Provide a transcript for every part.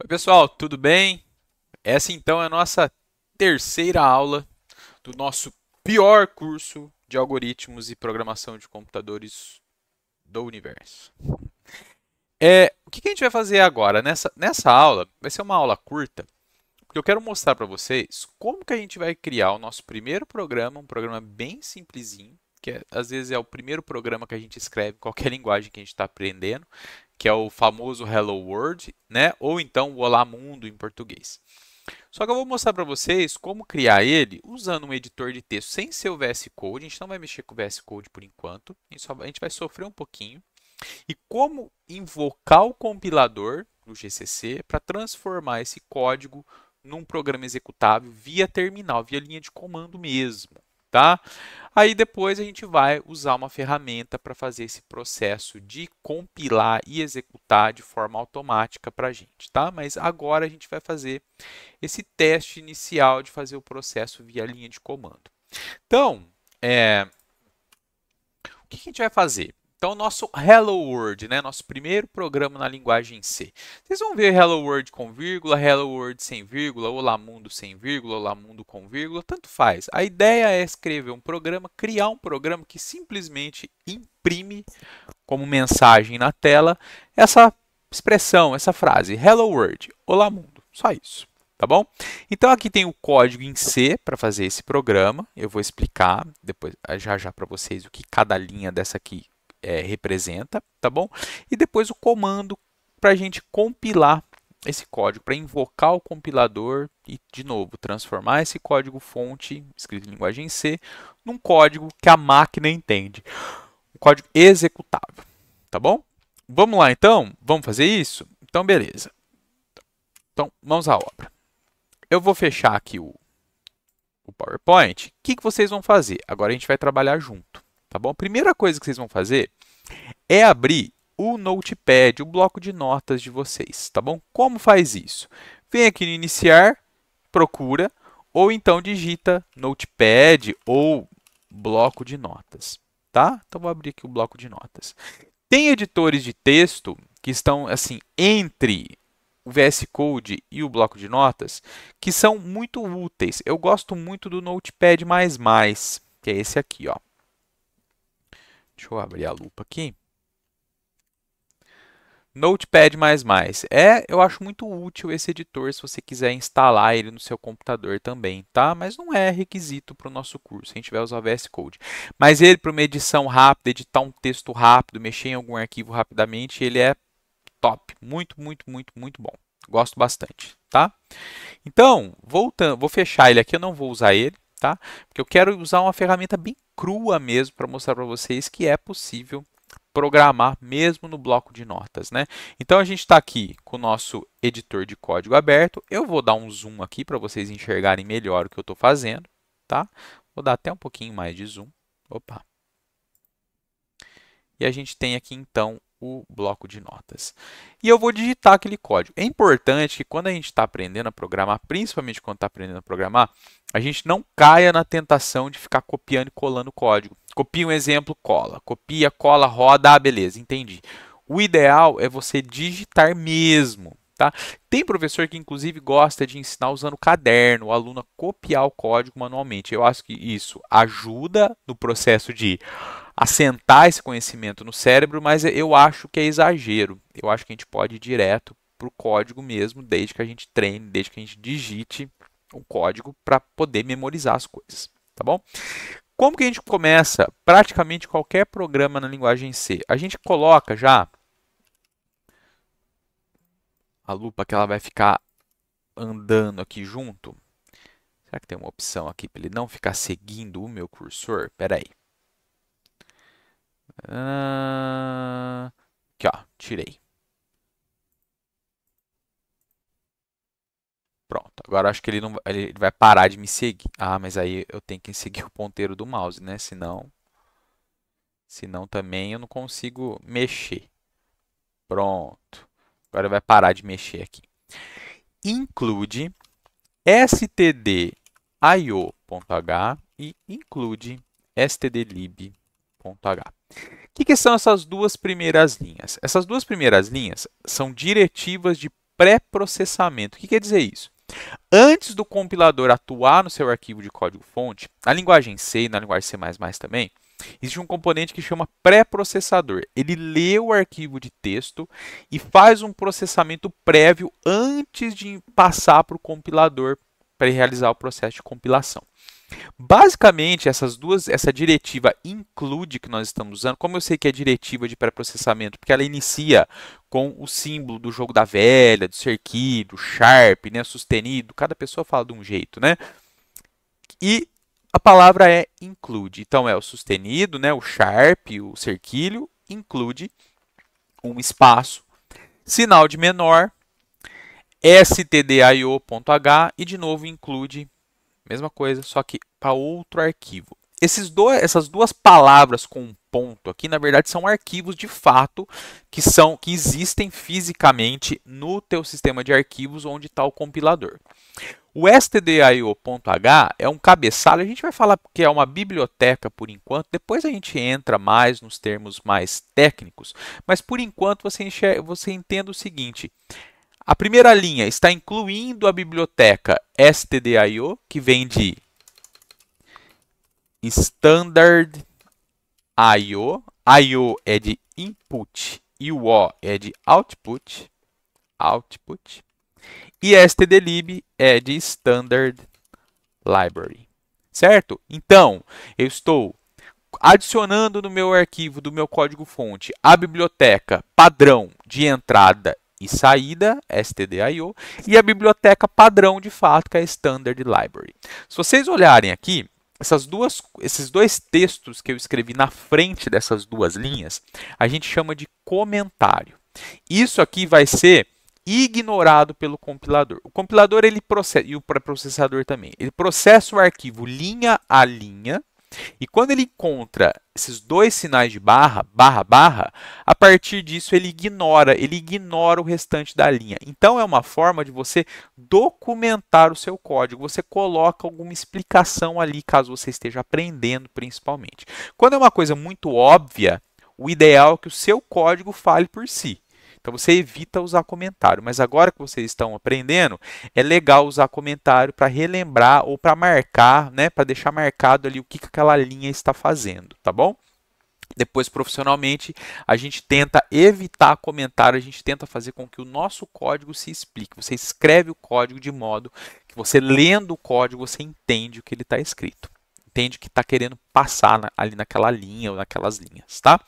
Oi, pessoal, tudo bem? Essa então é a nossa terceira aula do nosso pior curso de algoritmos e programação de computadores do universo. O que a gente vai fazer agora? Nessa aula, vai ser uma aula curta, porque eu quero mostrar para vocês como que a gente vai criar o nosso primeiro programa, um programa bem simplesinho, às vezes é o primeiro programa que a gente escreve em qualquer linguagem que a gente está aprendendo, que é o famoso Hello World, né? Ou então o Olá Mundo em português. Só que eu vou mostrar para vocês como criar ele usando um editor de texto sem ser o VS Code. A gente não vai mexer com o VS Code por enquanto. A gente vai sofrer um pouquinho. E como invocar o compilador do GCC para transformar esse código num programa executável via terminal, via linha de comando mesmo, tá? Aí depois a gente vai usar uma ferramenta para fazer esse processo de compilar e executar de forma automática para a gente, tá? Mas agora a gente vai fazer esse teste inicial de fazer o processo via linha de comando. Então, o que a gente vai fazer? Então, nosso Hello World, né, nosso primeiro programa na linguagem C. Vocês vão ver Hello World com vírgula, Hello World sem vírgula, Olá Mundo sem vírgula, Olá Mundo com vírgula, tanto faz. A ideia é escrever um programa, criar um programa que simplesmente imprime como mensagem na tela essa expressão, essa frase, Hello World, Olá Mundo, só isso. Tá bom? Então aqui tem o código em C para fazer esse programa. Eu vou explicar depois já para vocês o que cada linha dessa aqui representa, tá bom? E depois o comando para a gente compilar esse código, para invocar o compilador e, de novo, transformar esse código fonte, escrito em linguagem C, num código que a máquina entende. Um código executável, tá bom? Vamos lá então? Vamos fazer isso? Então, beleza. Então, mãos à obra. Eu vou fechar aqui o PowerPoint. O que vocês vão fazer? Agora a gente vai trabalhar junto, tá bom? A primeira coisa que vocês vão fazer é abrir o Notepad, o bloco de notas de vocês, tá bom? Como faz isso? Vem aqui no iniciar, procura, ou então digita Notepad ou bloco de notas, tá? Então vou abrir aqui o bloco de notas. Tem editores de texto que estão assim entre o VS Code e o bloco de notas que são muito úteis. Eu gosto muito do Notepad++, que é esse aqui, ó. Deixa eu abrir a lupa aqui. Notepad++. Eu acho muito útil esse editor se você quiser instalar ele no seu computador também, tá? Mas não é requisito para o nosso curso, a gente vai usar o VS Code. Mas ele, para uma edição rápida, editar um texto rápido, mexer em algum arquivo rapidamente, ele é top. Muito, muito, muito, muito bom. Gosto bastante, tá? Então, voltando, vou fechar ele aqui, eu não vou usar ele, tá? Porque eu quero usar uma ferramenta bem crua mesmo para mostrar para vocês que é possível programar mesmo no bloco de notas, né? Então a gente está aqui com o nosso editor de código aberto. Eu vou dar um zoom aqui para vocês enxergarem melhor o que eu estou fazendo, tá? Vou dar até um pouquinho mais de zoom. Opa! E a gente tem aqui então o bloco de notas. E eu vou digitar aquele código. É importante que quando a gente está aprendendo a programar, principalmente quando está aprendendo a programar, a gente não caia na tentação de ficar copiando e colando código. Copia um exemplo, cola. Copia, cola, roda, beleza, entendi. O ideal é você digitar mesmo. Tá? Tem professor que, inclusive, gosta de ensinar usando caderno, o aluno a copiar o código manualmente. Eu acho que isso ajuda no processo de assentar esse conhecimento no cérebro, mas eu acho que é exagero. Eu acho que a gente pode ir direto para o código mesmo, desde que a gente treine, desde que a gente digite o código para poder memorizar as coisas, tá bom? Como que a gente começa praticamente qualquer programa na linguagem C? A gente coloca já a lupa que ela vai ficar andando aqui junto. Será que tem uma opção aqui para ele não ficar seguindo o meu cursor? Espera aí. Aqui, ó, tirei. Pronto. Agora acho que ele não, ele vai parar de me seguir. Ah, mas aí eu tenho que seguir o ponteiro do mouse, né? Senão também eu não consigo mexer. Pronto. Agora vai parar de mexer aqui. Include stdio.h e include stdlib.h. O que são essas duas primeiras linhas? Essas duas primeiras linhas são diretivas de pré-processamento. O que quer dizer isso? Antes do compilador atuar no seu arquivo de código-fonte, na linguagem C e na linguagem C++ também, existe um componente que chama pré-processador. Ele lê o arquivo de texto e faz um processamento prévio antes de passar para o compilador para realizar o processo de compilação. Basicamente, essa diretiva include que nós estamos usando, como eu sei que é diretiva de pré-processamento, porque ela inicia com o símbolo do jogo da velha, do cerquilho, do sharp, né, sustenido, cada pessoa fala de um jeito, né? E a palavra é include. Então é o sustenido, né, o sharp, o cerquilho, include um espaço, sinal de menor, stdio.h e de novo include, mesma coisa, só que para outro arquivo. Essas duas palavras com um ponto aqui, na verdade, são arquivos de fato que existem fisicamente no teu sistema de arquivos onde está o compilador. O stdio.h é um cabeçalho, a gente vai falar que é uma biblioteca por enquanto, depois a gente entra mais nos termos mais técnicos, mas por enquanto você entenda o seguinte: a primeira linha está incluindo a biblioteca stdio, que vem de standard IO. IO é de input e o O é de output. E stdlib é de standard library. Certo? Então, eu estou adicionando no meu arquivo do meu código-fonte a biblioteca padrão de entrada e saída, stdio, e a biblioteca padrão de fato, que é a Standard Library. Se vocês olharem aqui, esses dois textos que eu escrevi na frente dessas duas linhas, a gente chama de comentário. Isso aqui vai ser ignorado pelo compilador. O compilador ele processa, e o pré-processador também, ele processa o arquivo linha a linha, e quando ele encontra esses dois sinais de barra, a partir disso ele ignora o restante da linha. Então é uma forma de você documentar o seu código. Você coloca alguma explicação ali, caso você esteja aprendendo principalmente. Quando é uma coisa muito óbvia, o ideal é que o seu código fale por si. Então você evita usar comentário, mas agora que vocês estão aprendendo, é legal usar comentário para relembrar ou para marcar, né, para deixar marcado ali o que aquela linha está fazendo, tá bom? Depois, profissionalmente, a gente tenta evitar comentário, a gente tenta fazer com que o nosso código se explique. Você escreve o código de modo que você, lendo o código, você entende o que ele está escrito. Entende o que está querendo passar ali naquela linha ou naquelas linhas, tá?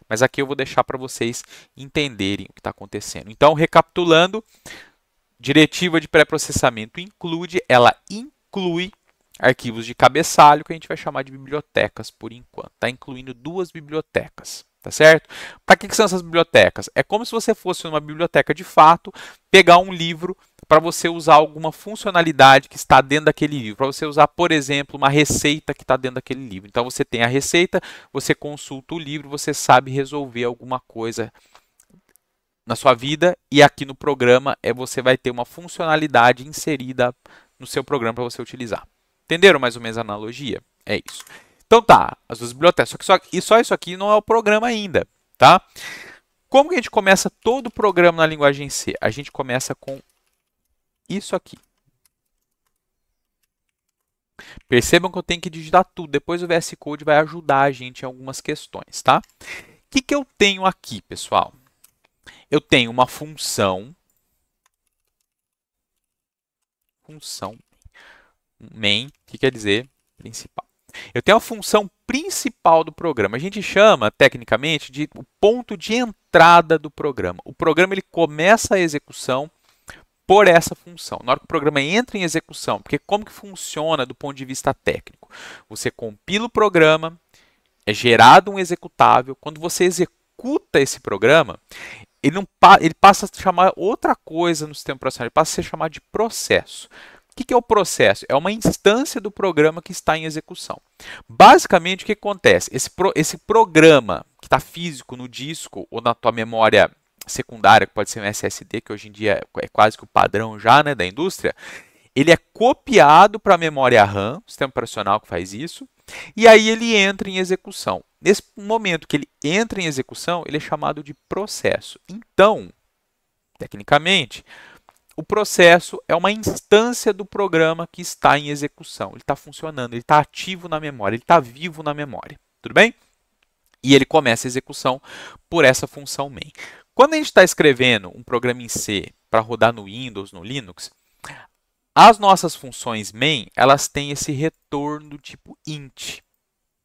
Mas aqui eu vou deixar para vocês entenderem o que está acontecendo. Então, recapitulando, diretiva de pré-processamento ela inclui arquivos de cabeçalho, que a gente vai chamar de bibliotecas por enquanto. Está incluindo duas bibliotecas, tá certo? Para que são essas bibliotecas? É como se você fosse numa biblioteca de fato, pegar um livro para você usar alguma funcionalidade que está dentro daquele livro. Para você usar, por exemplo, uma receita que está dentro daquele livro. Então, você tem a receita, você consulta o livro, você sabe resolver alguma coisa na sua vida, e aqui no programa você vai ter uma funcionalidade inserida no seu programa para você utilizar. Entenderam mais ou menos a analogia? É isso. Então tá, as duas bibliotecas. Só isso aqui não é o programa ainda, tá? Como que a gente começa todo o programa na linguagem C? A gente começa com isso aqui. Percebam que eu tenho que digitar tudo. Depois o VS Code vai ajudar a gente em algumas questões, tá? O que eu tenho aqui, pessoal? Eu tenho uma função main, que quer dizer principal. Eu tenho a função principal do programa. A gente chama, tecnicamente, de o ponto de entrada do programa. O programa ele começa a execução por essa função. Na hora que o programa entra em execução, porque como que funciona do ponto de vista técnico? Você compila o programa, é gerado um executável. Quando você executa esse programa, ele passa a chamar outra coisa no sistema operacional, ele passa a ser chamado de processo. O que é o processo? É uma instância do programa que está em execução. Basicamente, o que acontece? Esse programa que está físico no disco ou na tua memória secundária, que pode ser um SSD, que hoje em dia é quase que o padrão já, né, da indústria, ele é copiado para a memória RAM, o sistema operacional que faz isso, e aí ele entra em execução. Nesse momento que ele entra em execução, ele é chamado de processo. Então, tecnicamente, o processo é uma instância do programa que está em execução. Ele está funcionando, ele está ativo na memória, ele está vivo na memória. Tudo bem? E ele começa a execução por essa função main. Quando a gente está escrevendo um programa em C para rodar no Windows, no Linux, as nossas funções main, elas têm esse retorno do tipo int.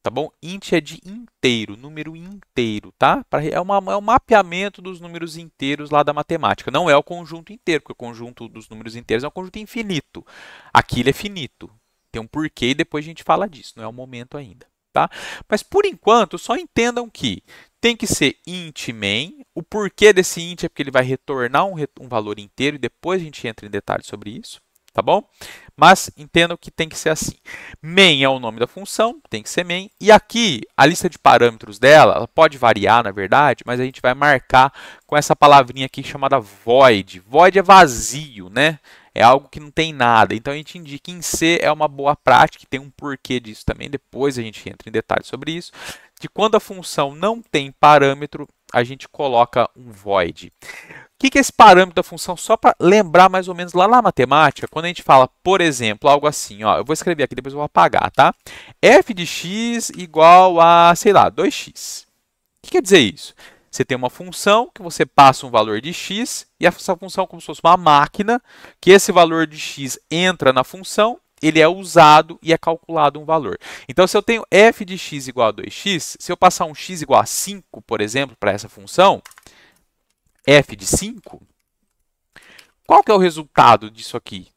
Tá bom? Int é de inteiro, número inteiro, tá? É um mapeamento dos números inteiros lá da matemática. Não é o conjunto inteiro, porque o conjunto dos números inteiros é um conjunto infinito. Aqui ele é finito. Tem um porquê e depois a gente fala disso. Não é o momento ainda, tá? Mas por enquanto, só entendam que tem que ser int main. O porquê desse int é porque ele vai retornar um valor inteiro e depois a gente entra em detalhes sobre isso. Tá bom? Mas entendam que tem que ser assim. Main é o nome da função, tem que ser main. E aqui, a lista de parâmetros dela, ela pode variar, na verdade, mas a gente vai marcar com essa palavrinha aqui chamada void. Void é vazio, né? É algo que não tem nada. Então, a gente indica em C é uma boa prática, tem um porquê disso também. Depois a gente entra em detalhes sobre isso. De quando a função não tem parâmetro, a gente coloca um void. O que é esse parâmetro da função? Só para lembrar mais ou menos lá na matemática, quando a gente fala, por exemplo, algo assim, ó, eu vou escrever aqui, depois eu vou apagar, tá? F de x igual a, sei lá, 2x. O que quer dizer isso? Você tem uma função que você passa um valor de x e essa função é como se fosse uma máquina, que esse valor de x entra na função, ele é usado e é calculado um valor. Então, se eu tenho f de x igual a 2x, se eu passar um x igual a 5, por exemplo, para essa função, f de 5, qual que é o resultado disso aqui?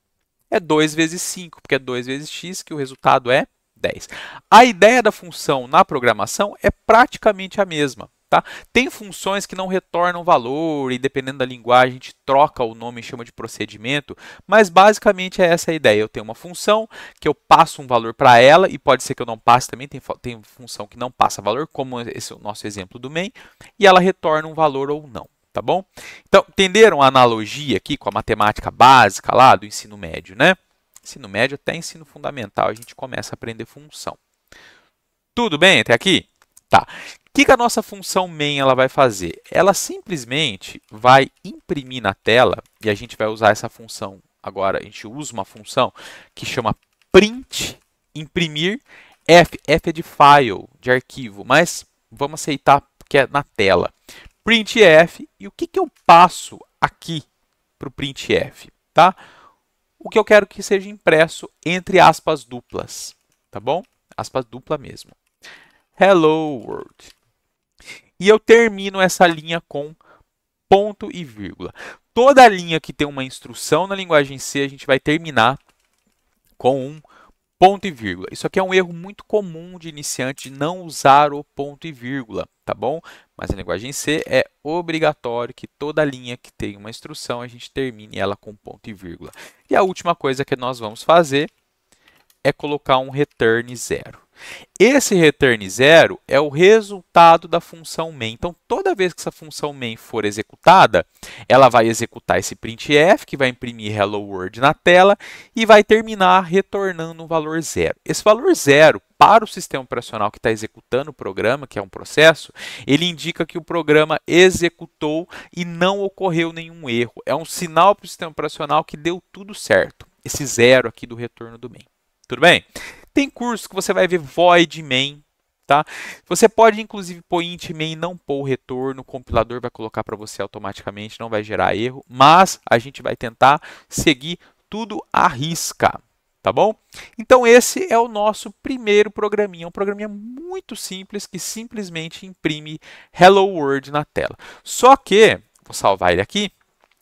É 2 vezes 5, porque é 2 vezes x, que o resultado é 10. A ideia da função na programação é praticamente a mesma. Tá? Tem funções que não retornam valor e, dependendo da linguagem, a gente troca o nome e chama de procedimento, mas basicamente é essa a ideia. Eu tenho uma função que eu passo um valor para ela, e pode ser que eu não passe também, tem função que não passa valor, como esse é o nosso exemplo do main, e ela retorna um valor ou não. Tá bom? Então, entenderam a analogia aqui com a matemática básica lá do ensino médio, né? Ensino médio até ensino fundamental, a gente começa a aprender função. Tudo bem até aqui? Tá. O que a nossa função main ela vai fazer? Ela simplesmente vai imprimir na tela, e a gente vai usar essa função agora, a gente usa uma função que chama print, imprimir, F é de file, de arquivo, mas vamos aceitar que é na tela. Printf, e o que eu passo aqui para o printf? Tá? O que eu quero que seja impresso entre aspas duplas, tá bom? Aspas dupla mesmo. Hello World. E eu termino essa linha com ponto e vírgula. Toda linha que tem uma instrução na linguagem C, a gente vai terminar com um ponto e vírgula. Isso aqui é um erro muito comum de iniciante, de não usar o ponto e vírgula, tá bom? Mas na linguagem C é obrigatório que toda linha que tem uma instrução, a gente termine ela com ponto e vírgula. E a última coisa que nós vamos fazer é colocar um return 0. Esse return 0 é o resultado da função main. Então, toda vez que essa função main for executada, ela vai executar esse printf, que vai imprimir hello world na tela, e vai terminar retornando um valor 0. Esse valor 0, para o sistema operacional que está executando o programa, que é um processo, ele indica que o programa executou e não ocorreu nenhum erro. É um sinal para o sistema operacional que deu tudo certo. Esse 0 aqui do retorno do main. Tudo bem? Tem cursos que você vai ver void main, tá? Você pode, inclusive, pôr int main e não pôr o retorno. O compilador vai colocar para você automaticamente, não vai gerar erro. Mas a gente vai tentar seguir tudo à risca, tá bom? Então, esse é o nosso primeiro programinha. Um programinha muito simples que simplesmente imprime Hello World na tela. Só que, vou salvar ele aqui.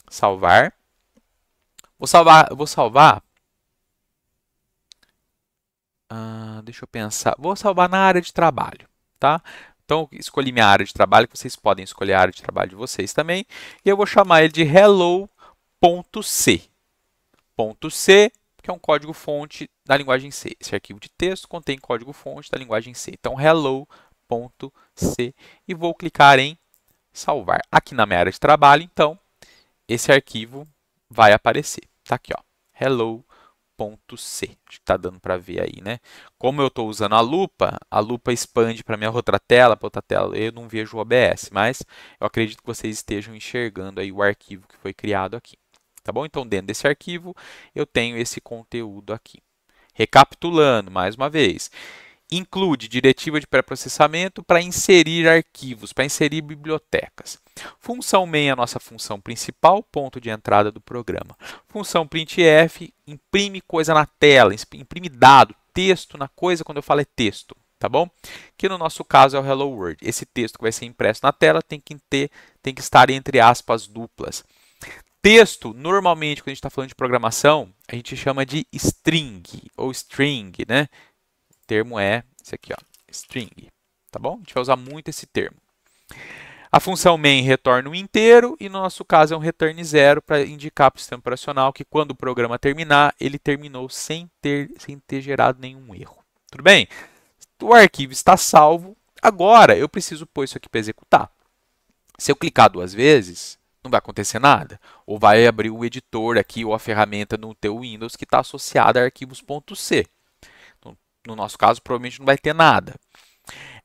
Salvar. Vou salvar. Deixa eu pensar. Vou salvar na área de trabalho, tá? Então, escolhi minha área de trabalho, que vocês podem escolher a área de trabalho de vocês também. E eu vou chamar ele de hello.c. .c, que é um código-fonte da linguagem C. Esse arquivo de texto contém código-fonte da linguagem C. Então, hello.c. E vou clicar em salvar. Aqui na minha área de trabalho, então, esse arquivo vai aparecer. Tá aqui, ó. Hello.c. Acho que está dando para ver aí, né? Como eu estou usando a lupa expande para minha outra tela, eu não vejo o OBS, mas eu acredito que vocês estejam enxergando aí o arquivo que foi criado aqui. tá bom? Então, dentro desse arquivo, eu tenho esse conteúdo aqui. Recapitulando, mais uma vez, include diretiva de pré-processamento para inserir arquivos, para inserir bibliotecas. Função main é a nossa função principal, ponto de entrada do programa. Função printf, imprime coisa na tela, imprime dado, texto na coisa, quando eu falo é texto, tá bom? Que no nosso caso é o Hello World. Esse texto que vai ser impresso na tela tem que estar entre aspas duplas. Texto, normalmente, quando a gente está falando de programação, a gente chama de string ou string, né? O termo é esse aqui, ó, string, tá bom? A gente vai usar muito esse termo. A função main retorna um inteiro e no nosso caso é um return 0 para indicar para o sistema operacional que quando o programa terminar, ele terminou sem ter gerado nenhum erro. Tudo bem? O arquivo está salvo. Agora eu preciso pôr isso aqui para executar. Se eu clicar 2 vezes, não vai acontecer nada. Ou vai abrir o editor aqui ou a ferramenta no teu Windows que está associada a arquivos.c. No nosso caso, provavelmente não vai ter nada.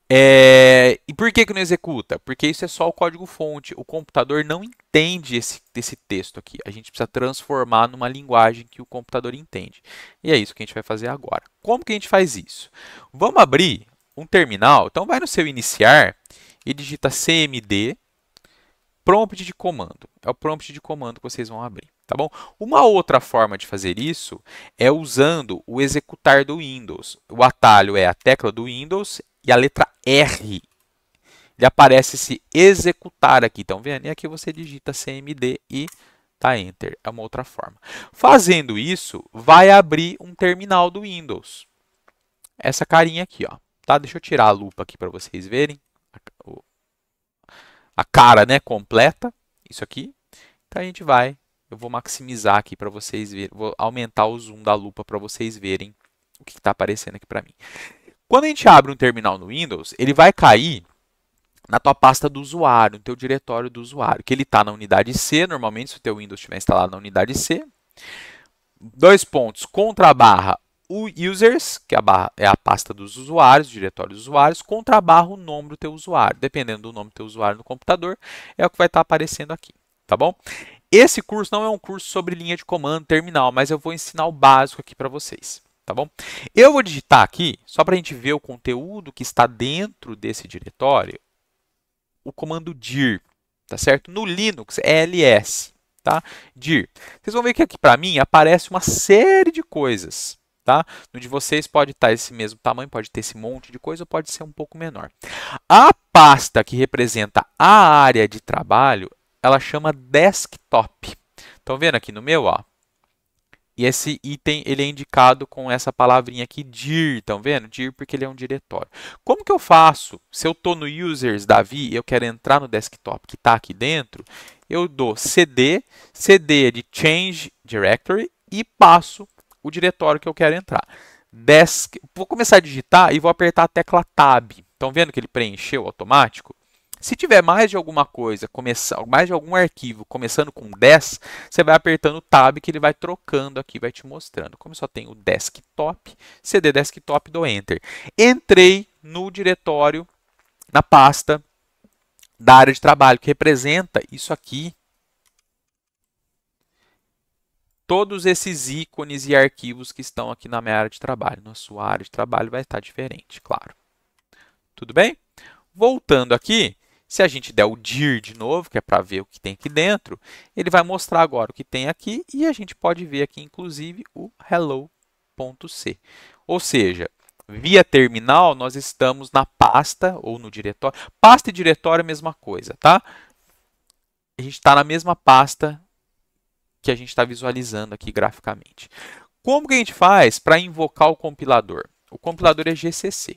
E por que não executa? Porque isso é só o código-fonte. O computador não entende esse texto aqui. A gente precisa transformar numa linguagem que o computador entende. E é isso que a gente vai fazer agora. Como que a gente faz isso? Vamos abrir um terminal. Então, vai no seu iniciar e digita cmd prompt de comando. É o prompt de comando que vocês vão abrir, tá bom? Uma outra forma de fazer isso é usando o executar do Windows. O atalho é a tecla do Windows e a letra R. Ele aparece esse executar aqui, estão vendo? E aqui você digita cmd e dá Enter. É uma outra forma. Fazendo isso, vai abrir um terminal do Windows. Essa carinha aqui, ó. Tá? Deixa eu tirar a lupa aqui para vocês verem. A cara, né, completa, isso aqui. Então a gente eu vou maximizar aqui para vocês verem, vou aumentar o zoom da lupa para vocês verem o que está aparecendo aqui para mim. Quando a gente abre um terminal no Windows, ele vai cair na tua pasta do usuário, no teu diretório do usuário, que ele está na unidade C, normalmente se o teu Windows estiver instalado na unidade C. 2 pontos, contra a barra users, que é a pasta dos usuários, o diretório dos usuários, contra a barra o nome do teu usuário. Dependendo do nome do teu usuário no computador, é o que vai estar aparecendo aqui, tá bom? Esse curso não é um curso sobre linha de comando, terminal, mas eu vou ensinar o básico aqui para vocês, tá bom? Eu vou digitar aqui, só para a gente ver o conteúdo que está dentro desse diretório, o comando dir, tá certo? No Linux é ls, tá? Dir. Vocês vão ver que aqui para mim aparece uma série de coisas. Tá? No de vocês pode estar esse mesmo tamanho, pode ter esse monte de coisa ou pode ser um pouco menor. A pasta que representa a área de trabalho, ela chama desktop. Estão vendo aqui no meu? Ó? E esse item ele é indicado com essa palavrinha aqui, dir. Estão vendo? Dir porque ele é um diretório. Como que eu faço? Se eu estou no users Davi e eu quero entrar no desktop que está aqui dentro, eu dou cd, cd é de change directory e passo o diretório que eu quero entrar. Vou começar a digitar e vou apertar a tecla Tab. Estão vendo que ele preencheu automático? Se tiver mais de alguma coisa, mais de algum arquivo começando com 10, você vai apertando o Tab que ele vai trocando aqui, vai te mostrando. Como eu só tenho o desktop, CD desktop, dou Enter. Entrei no diretório, na pasta da área de trabalho, que representa isso aqui. Todos esses ícones e arquivos que estão aqui na minha área de trabalho. Na sua área de trabalho vai estar diferente, claro. Tudo bem? Voltando aqui, se a gente der o dir de novo, que é para ver o que tem aqui dentro, ele vai mostrar agora o que tem aqui e a gente pode ver aqui, inclusive, o hello.c. Ou seja, via terminal, nós estamos na pasta ou no diretório. Pasta e diretório é a mesma coisa, tá? A gente está na mesma pasta que a gente está visualizando aqui graficamente. Como que a gente faz para invocar o compilador? O compilador é GCC.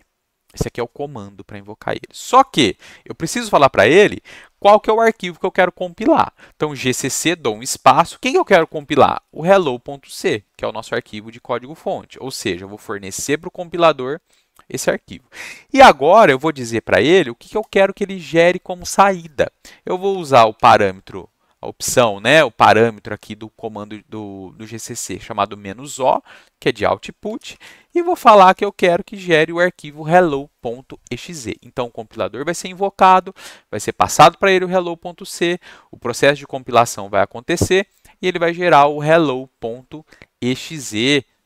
Esse aqui é o comando para invocar ele. Só que eu preciso falar para ele qual que é o arquivo que eu quero compilar. Então, GCC, dou um espaço. Quem eu quero compilar? O hello.c, que é o nosso arquivo de código-fonte. Ou seja, eu vou fornecer para o compilador esse arquivo. E agora eu vou dizer para ele o que eu quero que ele gere como saída. Eu vou usar o parâmetro, a opção, né, o parâmetro aqui do comando do GCC chamado "-o", que é de output, e vou falar que eu quero que gere o arquivo hello.exe. Então, o compilador vai ser invocado, vai ser passado para ele o hello.c, o processo de compilação vai acontecer, e ele vai gerar o hello.exe,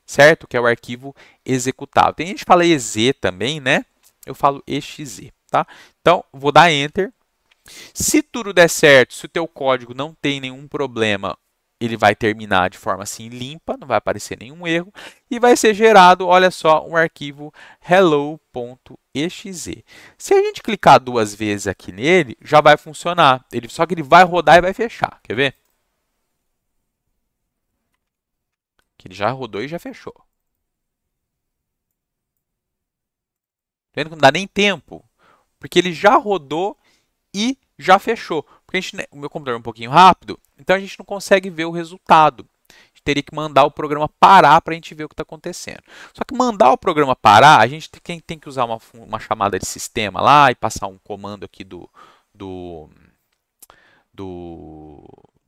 certo? Que é o arquivo executável. Tem gente que fala exe também, né? Eu falo exe, tá? Então, vou dar Enter. Se tudo der certo, se o teu código não tem nenhum problema, ele vai terminar de forma assim limpa, não vai aparecer nenhum erro, e vai ser gerado, olha só, um arquivo hello.exe. Se a gente clicar duas vezes aqui nele, já vai funcionar. Só que ele vai rodar e vai fechar. Quer ver? Que ele já rodou e já fechou. Tá vendo que não dá nem tempo? Porque ele já rodou e já fechou. Porque o meu computador é um pouquinho rápido, então a gente não consegue ver o resultado. A gente teria que mandar o programa parar para a gente ver o que está acontecendo. Só que mandar o programa parar, a gente tem que usar uma chamada de sistema lá e passar um comando aqui do, do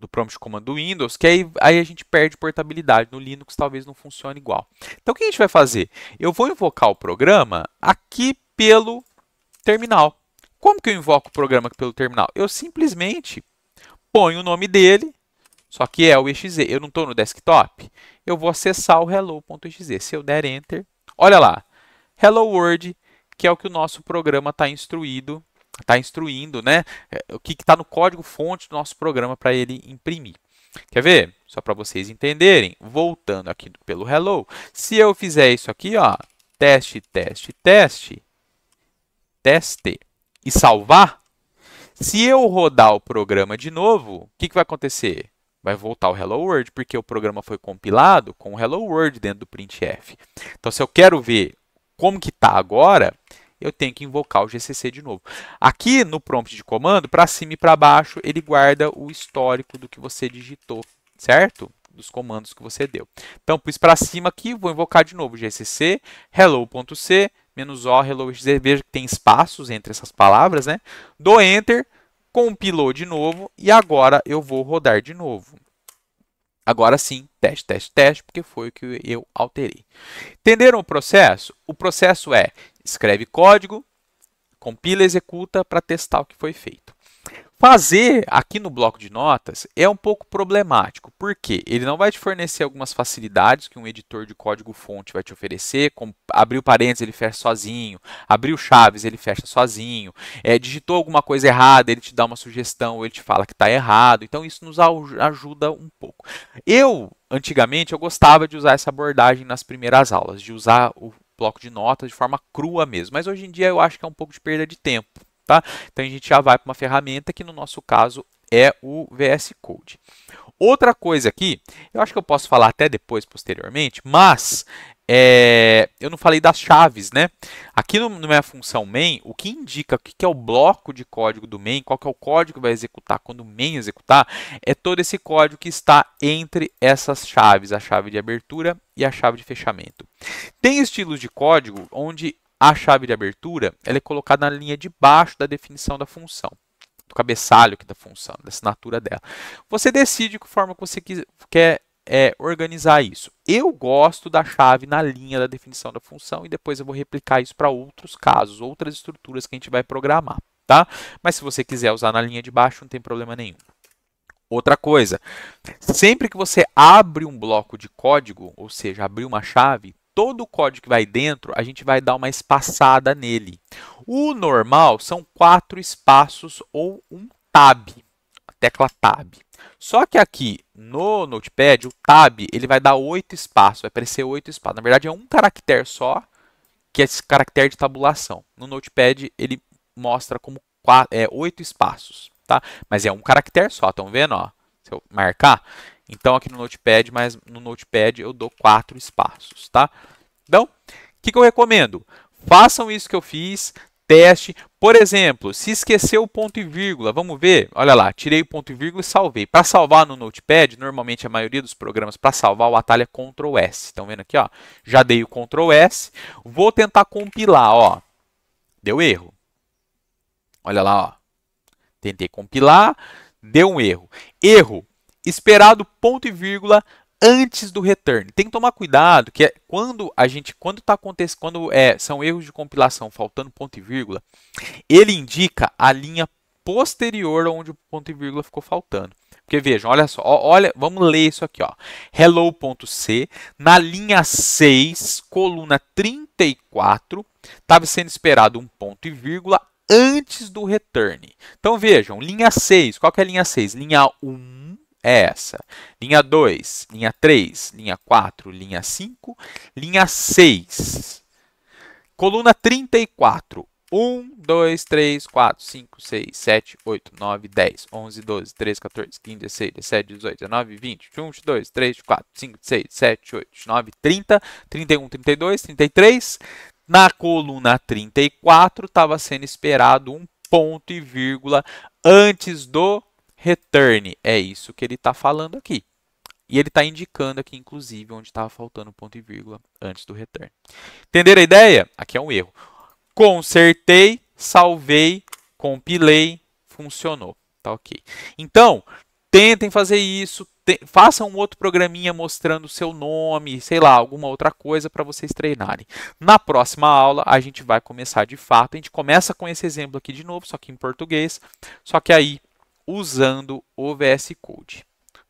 prompt de comando do Windows, que aí a gente perde portabilidade. No Linux talvez não funcione igual. Então o que a gente vai fazer? Eu vou invocar o programa aqui pelo terminal. Como que eu invoco o programa aqui pelo terminal? Eu simplesmente ponho o nome dele, só que é o exe. Eu não estou no desktop. Eu vou acessar o hello.exe. Se eu der Enter, olha lá, Hello World, que é o que o nosso programa está instruindo, né? O que está no código-fonte do nosso programa para ele imprimir. Quer ver? Só para vocês entenderem, voltando aqui pelo Hello, se eu fizer isso aqui, ó, teste, teste, teste, teste, e salvar, se eu rodar o programa de novo, o que vai acontecer? Vai voltar o Hello World, porque o programa foi compilado com o Hello World dentro do printf. Então, se eu quero ver como que está agora, eu tenho que invocar o GCC de novo. Aqui no prompt de comando, para cima e para baixo, ele guarda o histórico do que você digitou, certo? Dos comandos que você deu. Então, pus para cima aqui, vou invocar de novo GCC, hello.c, -o, hello, veja que tem espaços entre essas palavras, né? Dou Enter, compilou de novo e agora eu vou rodar de novo. Agora sim, teste, teste, teste, porque foi o que eu alterei. Entenderam o processo? O processo é, escreve código, compila e executa para testar o que foi feito. Fazer aqui no bloco de notas é um pouco problemático, porque ele não vai te fornecer algumas facilidades que um editor de código-fonte vai te oferecer, como abrir o parênteses, ele fecha sozinho, abrir o chaves, ele fecha sozinho, digitou alguma coisa errada, ele te dá uma sugestão ou ele te fala que está errado, então isso nos ajuda um pouco. Antigamente, eu gostava de usar essa abordagem nas primeiras aulas, de usar o bloco de notas de forma crua mesmo, mas hoje em dia eu acho que é um pouco de perda de tempo. Tá? Então a gente já vai para uma ferramenta que no nosso caso é o VS Code. Outra coisa aqui, eu acho que eu posso falar até depois, posteriormente, mas eu não falei das chaves, né? Aqui na minha função main, o que indica o que é o bloco de código do main, qual que é o código que vai executar quando o main executar, é todo esse código que está entre essas chaves, a chave de abertura e a chave de fechamento. Tem estilos de código onde a chave de abertura ela é colocada na linha de baixo da definição da função, do cabeçalho aqui da função, da assinatura dela. Você decide de que forma que você quer organizar isso. Eu gosto da chave na linha da definição da função e depois eu vou replicar isso para outros casos, outras estruturas que a gente vai programar. Tá? Mas se você quiser usar na linha de baixo, não tem problema nenhum. Outra coisa, sempre que você abre um bloco de código, ou seja, abrir uma chave, todo o código que vai dentro, a gente vai dar uma espaçada nele. O normal são 4 espaços ou um tab, a tecla tab. Só que aqui no Notepad, o tab ele vai dar 8 espaços, vai aparecer 8 espaços. Na verdade, é um caractere só, que é esse caractere de tabulação. No Notepad, ele mostra como 8 espaços, tá? Mas é um caractere só, estão vendo? Ó? Se eu marcar, então aqui no Notepad, mas no Notepad eu dou 4 espaços, tá? Então, o que eu recomendo? Façam isso que eu fiz, teste. Por exemplo, se esqueceu o ponto e vírgula, vamos ver? Olha lá, tirei o ponto e vírgula e salvei. Para salvar no Notepad, normalmente a maioria dos programas para salvar o atalho é Ctrl S. Estão vendo aqui? Ó? Já dei o Ctrl S. Vou tentar compilar. Ó. Deu erro. Olha lá. Ó. Tentei compilar, deu um erro. Erro. Esperado ponto e vírgula antes do return. Tem que tomar cuidado que quando está acontecendo, quando são erros de compilação faltando ponto e vírgula, ele indica a linha posterior onde o ponto e vírgula ficou faltando. Porque vejam, olha só, olha, vamos ler isso aqui, ó. Hello.c, na linha 6, coluna 34, estava sendo esperado um ponto e vírgula antes do return. Então vejam, linha 6, qual que é a linha 6? Linha 1 é essa. Linha 2, linha 3, linha 4, linha 5, linha 6. Coluna 34. 1, 2, 3, 4, 5, 6, 7, 8, 9, 10, 11, 12, 13, 14, 15, 16, 17, 18, 19, 20, 21, 22, 23, 24, 25, 26, 27, 8, 29, 30, 31, 32, 33. Na coluna 34 estava sendo esperado um ponto e vírgula antes do return. É isso que ele está falando aqui. E ele está indicando aqui, inclusive, onde estava faltando ponto e vírgula antes do return. Entenderam a ideia? Aqui é um erro. Consertei, salvei, compilei, funcionou. Tá ok. Então, tentem fazer isso. Façam um outro programinha mostrando o seu nome, sei lá, alguma outra coisa para vocês treinarem. Na próxima aula, a gente vai começar de fato. A gente começa com esse exemplo aqui de novo, só que em português. Só que aí, usando o VS Code.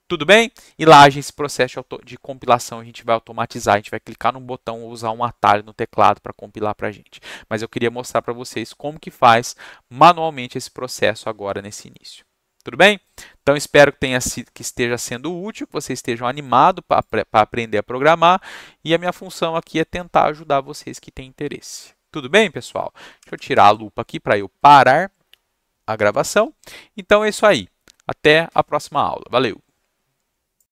Tudo bem? E lá esse processo de compilação a gente vai automatizar, a gente vai clicar num botão ou usar um atalho no teclado para compilar para a gente. Mas eu queria mostrar para vocês como que faz manualmente esse processo agora nesse início. Tudo bem? Então espero que esteja sendo útil, que vocês estejam animados para aprender a programar e a minha função aqui é tentar ajudar vocês que têm interesse. Tudo bem, pessoal? Deixa eu tirar a lupa aqui para eu parar a gravação. Então é isso aí. Até a próxima aula. Valeu!